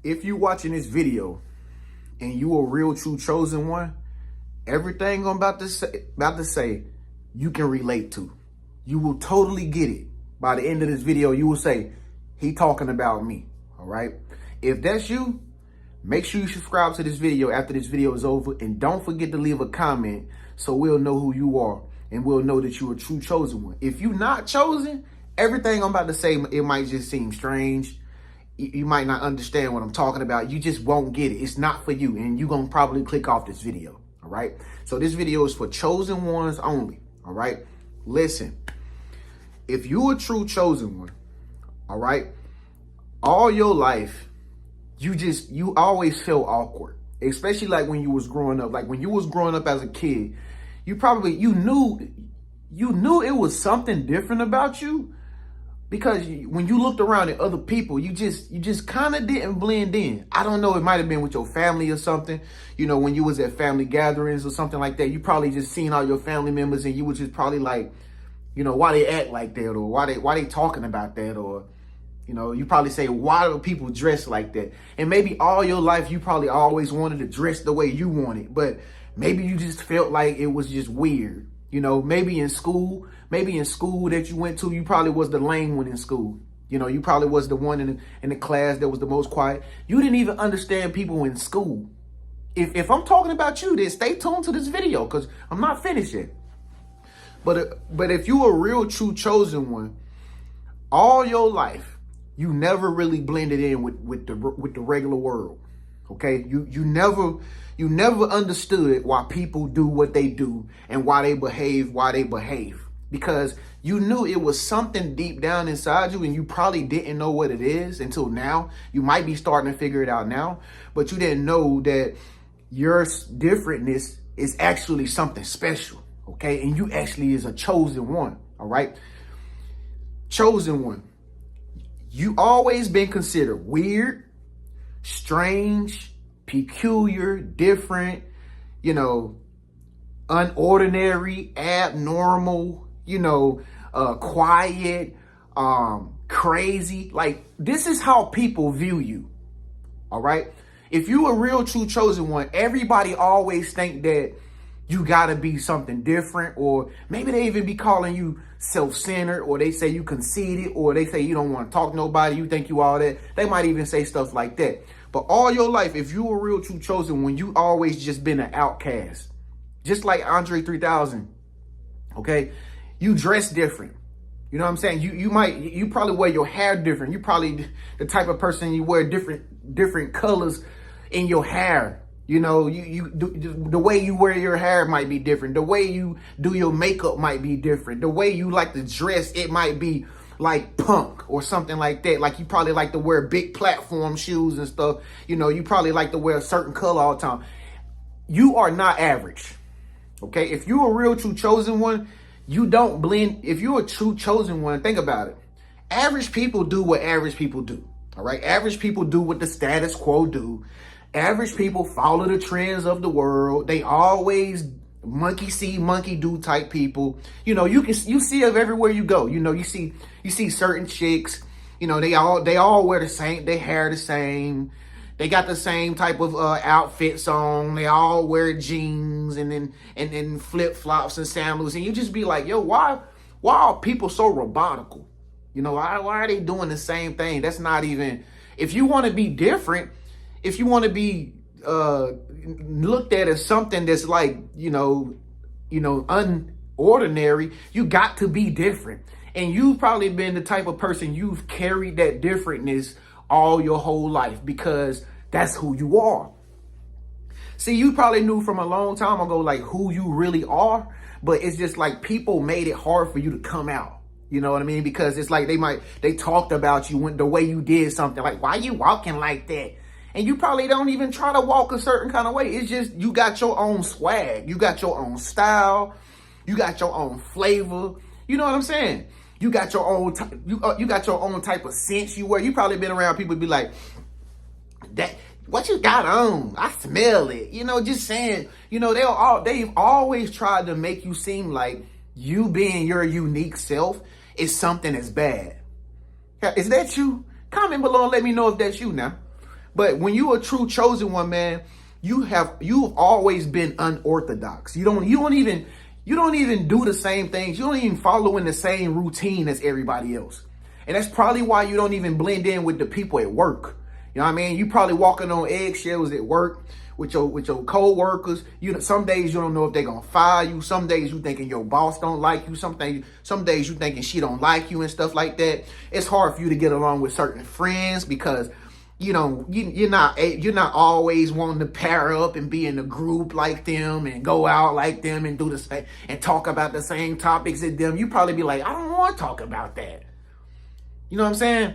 if you watching this video and you a real true chosen one, everything I'm about to say, you can relate to. You will totally get it. By the end of this video, you will say, he talking about me, all right? If that's you, make sure you subscribe to this video after this video is over, and don't forget to leave a comment so we'll know who you are and we'll know that you're a true chosen one. If you're not chosen, everything I'm about to say, it might just seem strange. You might not understand what I'm talking about. You just won't get it. It's not for you, and you're going to probably click off this video, all right? So this video is for chosen ones only, all right? Listen, if you're a true chosen one, all right, all your life, you always feel awkward, especially like when you was growing up. Like when you was growing up as a kid, you knew it was something different about you, because when you looked around at other people, you just kind of didn't blend in. I don't know, it might have been with your family or something. You know, when you was at family gatherings or something like that, you probably just seen all your family members and you was just probably like, you know, why they act like that, or why they talking about that, or, you know, you probably say, why do people dress like that? And maybe all your life you probably always wanted to dress the way you wanted, but maybe you just felt like it was just weird. You know, maybe in school that you went to, you probably was the lame one in school. You know, you probably was the one in the class that was the most quiet. You didn't even understand people in school. If I'm talking about you, then stay tuned to this video, because I'm not finished yet. But if you a real true chosen one, all your life, you never really blended in with the regular world. Okay, you never understood why people do what they do and why they behave, because you knew it was something deep down inside you, and you probably didn't know what it is until now. You might be starting to figure it out now, but you didn't know that your differentness is actually something special. Okay, and you actually is a chosen one. All right, chosen one. You always been considered weird, strange, peculiar, different, you know, unordinary, abnormal, you know, quiet, crazy. Like, this is how people view you. All right. If you a real true chosen one, everybody always think that you gotta be something different, or maybe they even be calling you self-centered, or they say you conceited, or they say you don't want to talk to nobody, you think you all that. They might even say stuff like that. But all your life, if you a real true chosen one, you always just been an outcast. Just like Andre 3000, okay? You dress different. You know what I'm saying? You probably wear your hair different. You probably the type of person you wear different colors in your hair. You know, the way you wear your hair might be different. The way you do your makeup might be different. The way you like to dress, it might be like punk or something like that. Like you probably like to wear big platform shoes and stuff. You know, you probably like to wear a certain color all the time. You are not average. Okay, if you're a real true chosen one, you don't blend. If you're a true chosen one, think about it. Average people do what average people do. All right, average people do what the status quo do. Average people follow the trends of the world. They always monkey see, monkey do type people. You know, you see it everywhere you go. You know, you see certain chicks. You know, they all wear the same. They hair the same. They got the same type of outfits on. They all wear jeans and then flip flops and sandals. And you just be like, yo, why are people so robotical? You know, why are they doing the same thing? That's not even. If you want to be different. If you want to be looked at as something that's like, you know, unordinary, you got to be different. And you've probably been the type of person, you've carried that differentness all your whole life, because that's who you are. See, you probably knew from a long time ago, like, who you really are, but it's just like people made it hard for you to come out. You know what I mean? Because it's like they talked about you when the way you did something, like, why you walking like that? And you probably don't even try to walk a certain kind of way. It's just you got your own swag. You got your own style. You got your own flavor. You know what I'm saying? You got your own you got your own type of sense you wear. You probably been around people be like, that what you got on? I smell it. You know, just saying, you know, they've always tried to make you seem like you being your unique self is something that's bad. Is that you? Comment below and let me know if that's you now. But when you a true chosen one, man, you've always been unorthodox. You don't even do the same things. You don't even follow in the same routine as everybody else. And that's probably why you don't even blend in with the people at work. You know what I mean? You probably walking on eggshells at work with your co-workers. Some days you don't know if they're gonna fire you. Some days you thinking your boss don't like you. Some days you thinking she don't like you and stuff like that. It's hard for you to get along with certain friends because you're not always wanting to pair up and be in a group like them and go out like them and do the same and talk about the same topics as them. You probably be like, I don't want to talk about that. You know what I'm saying?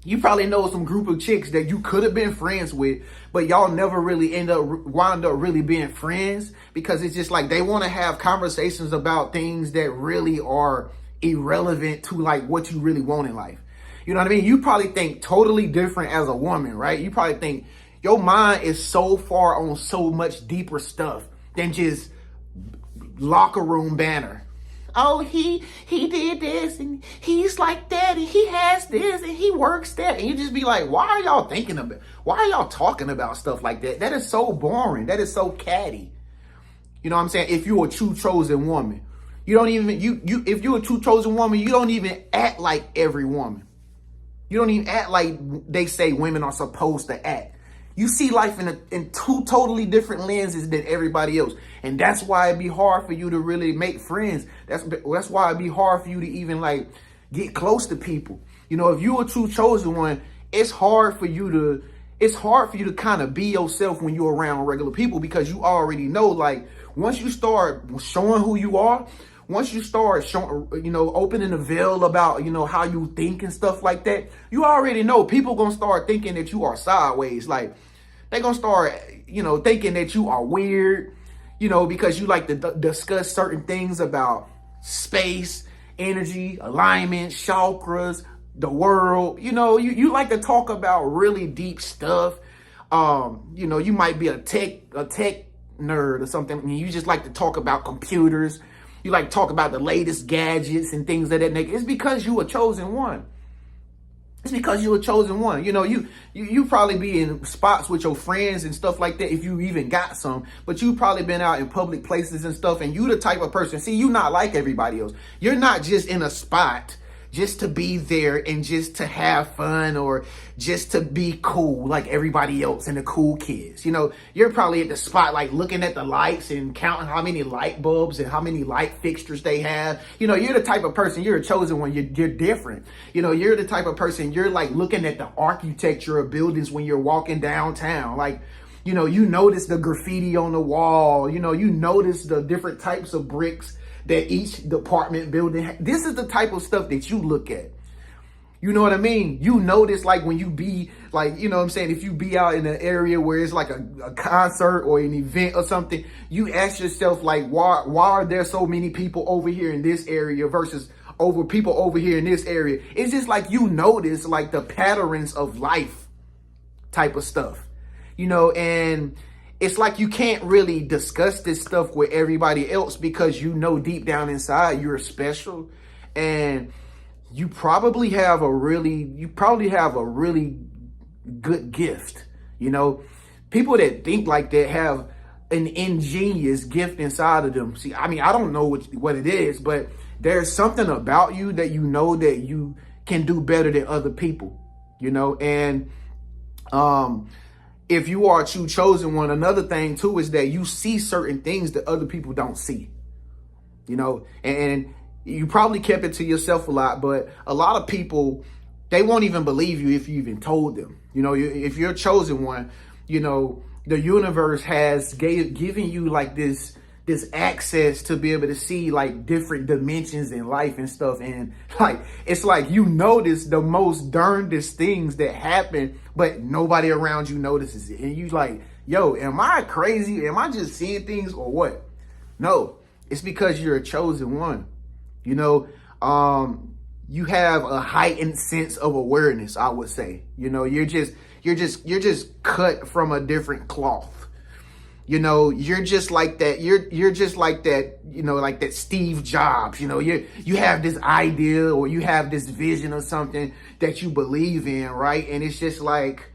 You probably know some group of chicks that you could have been friends with, but y'all never really wind up really being friends because it's just like they want to have conversations about things that really are irrelevant to like what you really want in life. You know what I mean? You probably think totally different as a woman, right? You probably think your mind is so far on so much deeper stuff than just locker room banner. Oh, he did this and he's like that and he has this and he works that. And you just be like, why are y'all talking about stuff like that? That is so boring. That is so catty. You know what I'm saying? If you're a true chosen woman, if you're a true chosen woman, you don't even act like every woman. You don't even act like they say women are supposed to act. You see life in two totally different lenses than everybody else. And that's why it'd be hard for you to really make friends. That's why it'd be hard for you to even like get close to people. If you're a true chosen one, it's hard for you to kind of be yourself when you're around regular people because you already know, like, once you start showing who you are, once you start showing, opening the veil about, how you think and stuff like that, you already know people gonna start thinking that you are sideways. Like, they gonna start, thinking that you are weird, because you like to discuss certain things about space, energy, alignment, chakras, the world. You like to talk about really deep stuff. You might be a tech nerd or something. I mean, you just like to talk about computers. You like to talk about the latest gadgets and things of that nature. It's because you a chosen one. It's because you're a chosen one. You probably be in spots with your friends and stuff like that if you even got some. But you probably been out in public places and stuff. And you the type of person. See, you not like everybody else. You're not just in a spot just to be there and just to have fun or just to be cool like everybody else and the cool kids. You're probably at the spot like looking at the lights and counting how many light bulbs and how many light fixtures they have. You're the type of person, you're a chosen one, you're different. You're the type of person, you're like looking at the architecture of buildings when you're walking downtown. Like, you notice the graffiti on the wall, you notice the different types of bricks that each department building. This is the type of stuff that you look at. You know what I mean? You notice like when you be like, if you be out in an area where it's like a concert or an event or something, you ask yourself like, why are there so many people over here in this area versus people over here in this area? It's just like you notice like the patterns of life type of stuff, and it's like you can't really discuss this stuff with everybody else because deep down inside you're special, and you probably have a really good gift. People that think like that have an ingenious gift inside of them. See, I mean, I don't know what it is, but there's something about you that that you can do better than other people. And if you are a true chosen one, another thing too is that you see certain things that other people don't see, and you probably kept it to yourself a lot, but a lot of people, they won't even believe you if you even told them. If you're a chosen one, the universe has given you like this access to be able to see like different dimensions in life and stuff. And like, it's like, notice the most darndest things that happen, but nobody around you notices it. And you like, yo, am I crazy? Am I just seeing things or what? No, it's because you're a chosen one. You have a heightened sense of awareness, I would say. You're just cut from a different cloth. You're just like that. You're just like that, like that Steve Jobs, you have this idea or you have this vision of something that you believe in, right? And it's just like,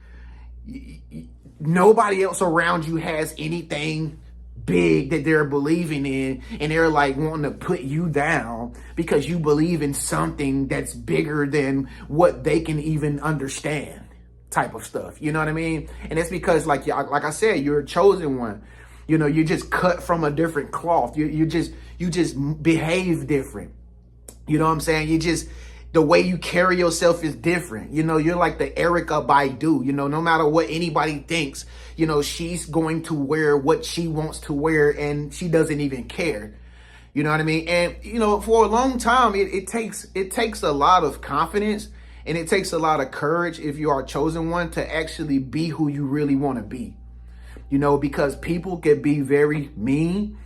nobody else around you has anything big that they're believing in, and they're like wanting to put you down because you believe in something that's bigger than what they can even understand, type of stuff. You know what I mean? And it's because, like I said, you're a chosen one. You know, you're just cut from a different cloth. You just behave different. You know what I'm saying? The way you carry yourself is different. You know, you're like the Erica Baidu. You know, no matter what anybody thinks, you know, she's going to wear what she wants to wear, and she doesn't even care. You know what I mean? And, you know, for a long time, it takes a lot of confidence, and it takes a lot of courage, if you are a chosen one, to actually be who you really want to be. You know, because people can be very mean,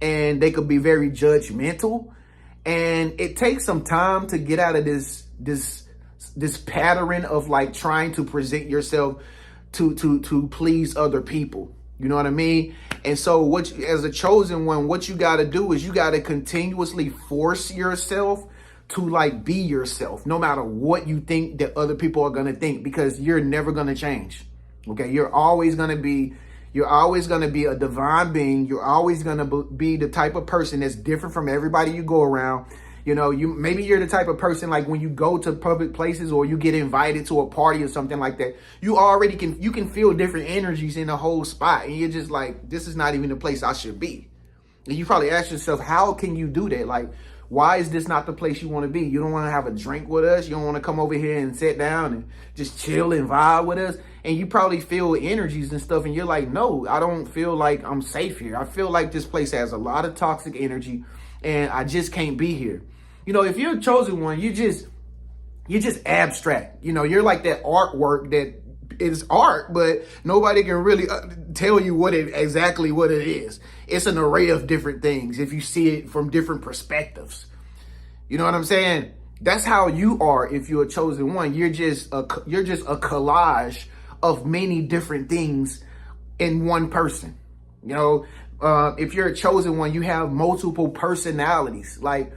and they could be very judgmental. And it takes some time to get out of this pattern of like trying to present yourself to please other people. You know what I mean? And so as a chosen one, what you got to do is you got to continuously force yourself to like be yourself, no matter what you think that other people are going to think, because you're never going to change. Okay. You're always going to be a divine being. You're always going to be the type of person that's different from everybody you go around. You know, maybe you're the type of person, like when you go to public places or you get invited to a party or something like that, you can feel different energies in the whole spot. And you're just like, this is not even the place I should be. And you probably ask yourself, how can you do that? Like, why is this not the place you want to be? You don't want to have a drink with us. You don't want to come over here and sit down and just chill and vibe with us. And you probably feel energies and stuff. And you're like, no, I don't feel like I'm safe here. I feel like this place has a lot of toxic energy and I just can't be here. You know, if you're a chosen one, you're just abstract. You know, you're like that artwork that is art, but nobody can really tell you exactly what it is. It's an array of different things if you see it from different perspectives. You know what I'm saying? That's how you are if you're a chosen one. You're just a collage of many different things in one person. You know, if you're a chosen one, you have multiple personalities. Like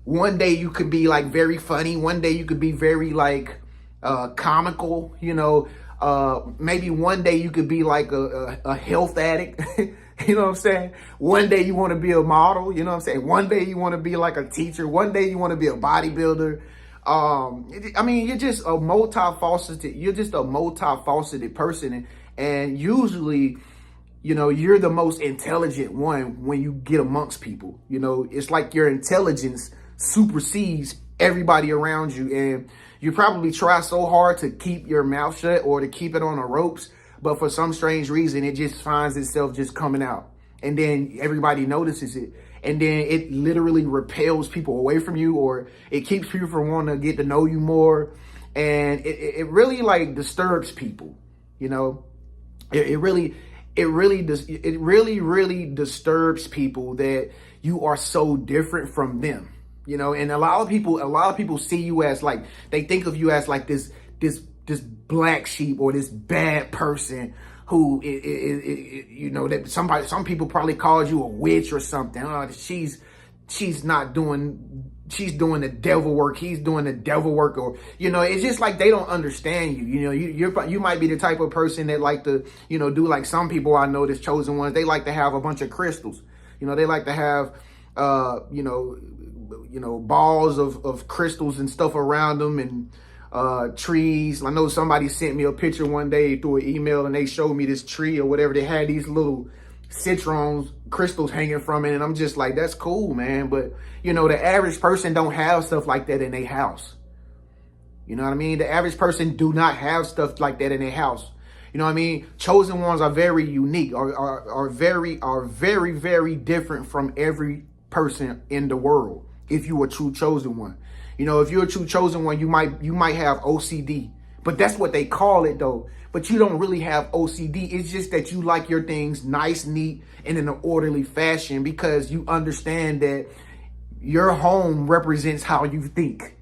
one day you could be like very funny. One day you could be very like comical, you know. Maybe one day you could be like a health addict. You know what I'm saying? One day you want to be a model. You know what I'm saying? One day you want to be like a teacher. One day you want to be a bodybuilder. I mean, you're just a multifaceted person. And usually, you know, you're the most intelligent one when you get amongst people. You know, it's like your intelligence supersedes everybody around you. And you probably try so hard to keep your mouth shut or to keep it on the ropes, but for some strange reason, it just finds itself just coming out. And then everybody notices it. And then it literally repels people away from you, or it keeps people from wanting to get to know you more. And it really like disturbs people, you know. It really disturbs people that you are so different from them. You know, and a lot of people see you as like, they think of you as like this black sheep or this bad person who you know, that some people probably called you a witch or something. She's doing the devil work. He's doing the devil work, or, you know, it's just like they don't understand you. You know, you might be the type of person that like to, you know, do like some people I know that's chosen ones. They like to have a bunch of crystals. You know, they like to have, you know, balls of crystals and stuff around them, and trees. I know somebody sent me a picture one day through an email, and they showed me this tree or whatever. They had these little citrons, crystals hanging from it, and I'm just like, that's cool, man. But, you know, the average person don't have stuff like that in their house. You know what I mean? The average person do not have stuff like that in their house. You know what I mean? Chosen ones are very unique, are very, very different from every person in the world. If you a true chosen one, you know, if you're a true chosen one, you might have OCD, but that's what they call it though. But you don't really have OCD. It's just that you like your things nice, neat, and in an orderly fashion, because you understand that your home represents how you think.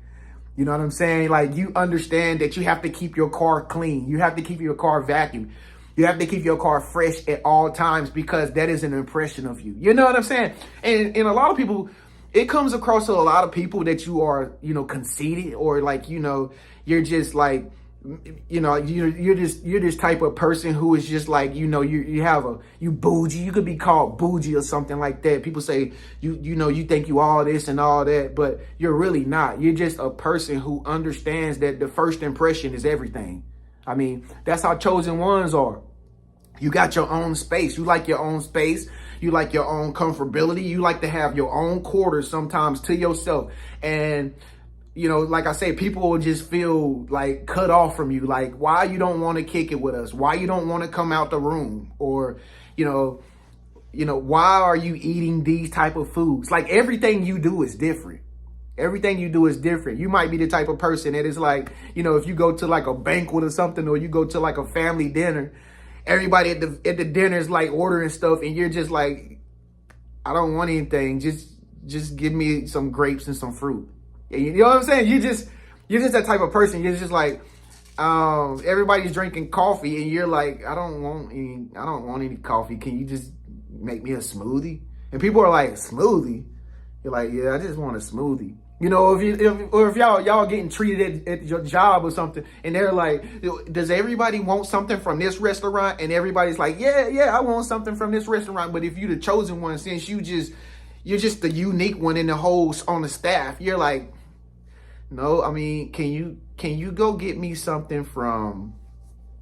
You know what I'm saying? Like, you understand that you have to keep your car clean. You have to keep your car vacuumed. You have to keep your car fresh at all times, because that is an impression of you. You know what I'm saying? And a lot of people, it comes across to a lot of people that you are, you know, conceited, or like, you know, you're just like you know, you're this type of person who is just like, you know, you bougie. You could be called bougie or something like that. People say you know, you think you all this and all that, but you're really not. You're just a person who understands that the first impression is everything. I mean, that's how chosen ones are. You got your own space. You like your own space. You like your own comfortability. You like to have your own quarters sometimes to yourself. And, you know, like I say, people will just feel like cut off from you. Like, why you don't want to kick it with us? Why you don't want to come out the room? Or, you know, why are you eating these type of foods? Like, everything you do is different. Everything you do is different. You might be the type of person that is like, you know, if you go to like a banquet or something, or you go to like a family dinner, everybody at the dinner is like ordering stuff, and you're just like, I don't want anything. Just give me some grapes and some fruit. You know what I'm saying? You're just that type of person. You're just like, everybody's drinking coffee, and you're like, I don't want any coffee. Can you just make me a smoothie? And people are like, smoothie? You're like, yeah, I just want a smoothie. You know, if y'all getting treated at your job or something, and they're like, does everybody want something from this restaurant? And everybody's like, yeah, I want something from this restaurant. But if you're the chosen one, since you're just the unique one in the whole on the staff, you're like, no, I mean, can you go get me something from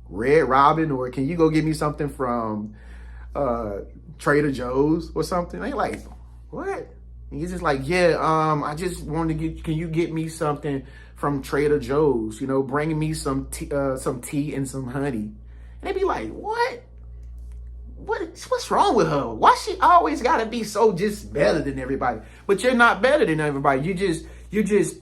Red Robin, or can you go get me something from Trader Joe's or something? They like, what? And he's just like, yeah, I just wanted to can you get me something from Trader Joe's? You know, bringing me some tea and some honey. And they be like, what's wrong with her? Why she always gotta be so just better than everybody? But you're not better than everybody. You're just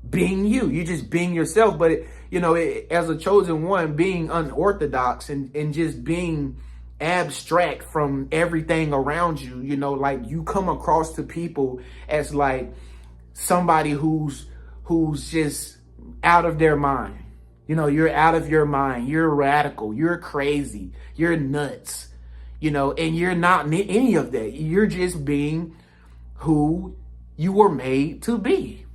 being you. You're just being yourself. But as a chosen one, being unorthodox and just being abstract from everything around you, like you come across to people as like somebody who's just out of their mind. You're out of your mind. You're radical. You're crazy. You're nuts. And you're not any of that. You're just being who you were made to be.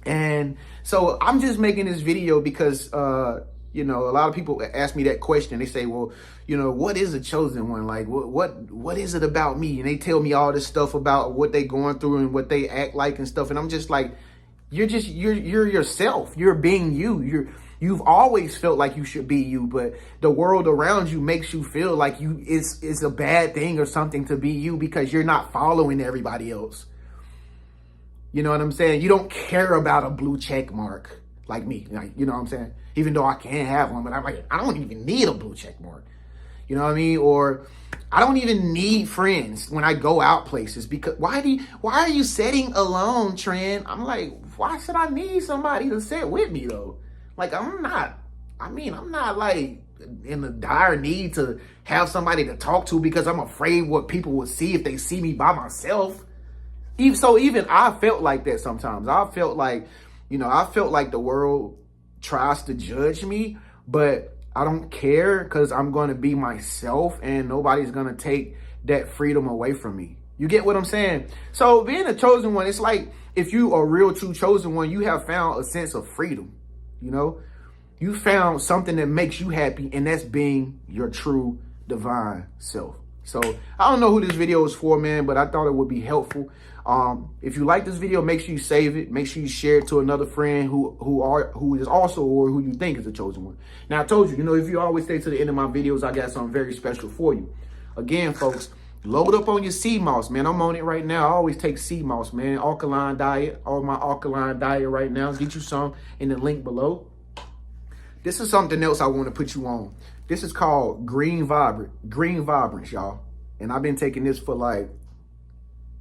And so I'm just making this video because, a lot of people ask me that question. They say, well, what is a chosen one? Like, what is it about me? And they tell me all this stuff about what they going through and what they act like and stuff. And I'm just like, you're yourself. You're being you. You've always felt like you should be you, but the world around you makes you feel like it's a bad thing or something to be you because you're not following everybody else. You know what I'm saying? You don't care about a blue check mark like me. Like, you know what I'm saying? Even though I can't have one, but I'm like, I don't even need a blue check mark. You know what I mean? Or I don't even need friends when I go out places because why are you sitting alone, Trent? I'm like, why should I need somebody to sit with me though? Like, I'm not like in a dire need to have somebody to talk to because I'm afraid what people will see if they see me by myself. Even I felt like that sometimes. I felt like the world tries to judge me, but I don't care because I'm going to be myself and nobody's going to take that freedom away from me. You get what I'm saying? So being a chosen one, it's like if you are a real true chosen one, you have found a sense of freedom. You found something that makes you happy, and that's being your true divine self. So I don't know who this video is for, man, but I thought it would be helpful. If you like this video, make sure you save it. Make sure you share it to another friend who is also, or who you think is a chosen one. Now I told you, if you always stay to the end of my videos, I got something very special for you. Again, folks, load up on your sea moss, man. I'm on it right now. I always take sea moss, man. Alkaline diet, all my alkaline diet right now. Get you some in the link below. This is something else I want to put you on. This is called Green Vibrance, y'all. And I've been taking this for like,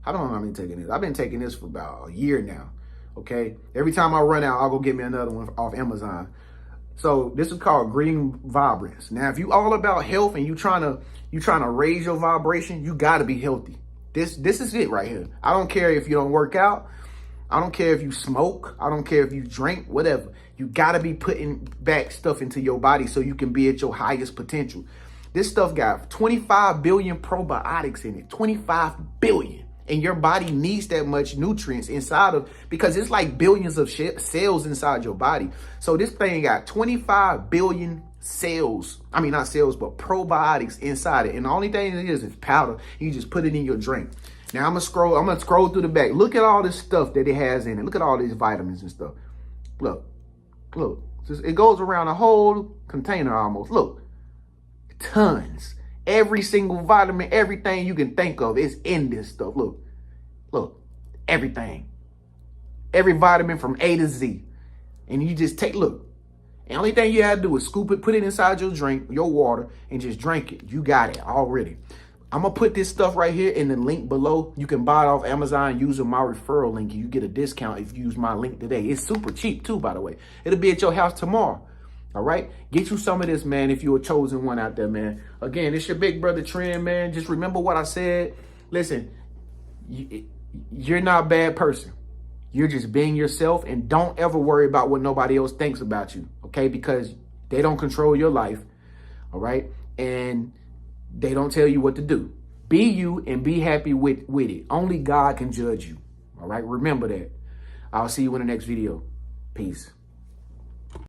how long have I been taking this? I've been taking this for about a year now, okay? Every time I run out, I'll go get me another one off Amazon. So this is called Green Vibrance. Now, if you all about health and you trying to raise your vibration, you got to be healthy. This is it right here. I don't care if you don't work out. I don't care if you smoke. I don't care if you drink, whatever. You got to be putting back stuff into your body so you can be at your highest potential. This stuff got 25 billion probiotics in it. 25 billion. And your body needs that much nutrients inside of, because it's like billions of cells inside your body. So this thing got 25 billion cells. I mean, not cells, but probiotics inside it. And the only thing it is powder. You just put it in your drink. Now I'm gonna scroll through the back. Look at all this stuff that it has in it. Look at all these vitamins and stuff. Look. It goes around a whole container almost. Look. Tons. Every single vitamin, everything you can think of is in this stuff. Look, everything. Every vitamin from A to Z. And you just look. The only thing you have to do is scoop it, put it inside your drink, your water, and just drink it. You got it already. I'm going to put this stuff right here in the link below. You can buy it off Amazon using my referral link. You get a discount if you use my link today. It's super cheap too, by the way. It'll be at your house tomorrow. All right, get you some of this, man, if you're a chosen one out there, man. Again, it's your big brother Trend, man. Just remember what I said. Listen, you're not a bad person. You're just being yourself, and don't ever worry about what nobody else thinks about you, okay? Because they don't control your life, all right? And they don't tell you what to do. Be you and be happy with it. Only God can judge you, all right? Remember that. I'll see you in the next video. Peace.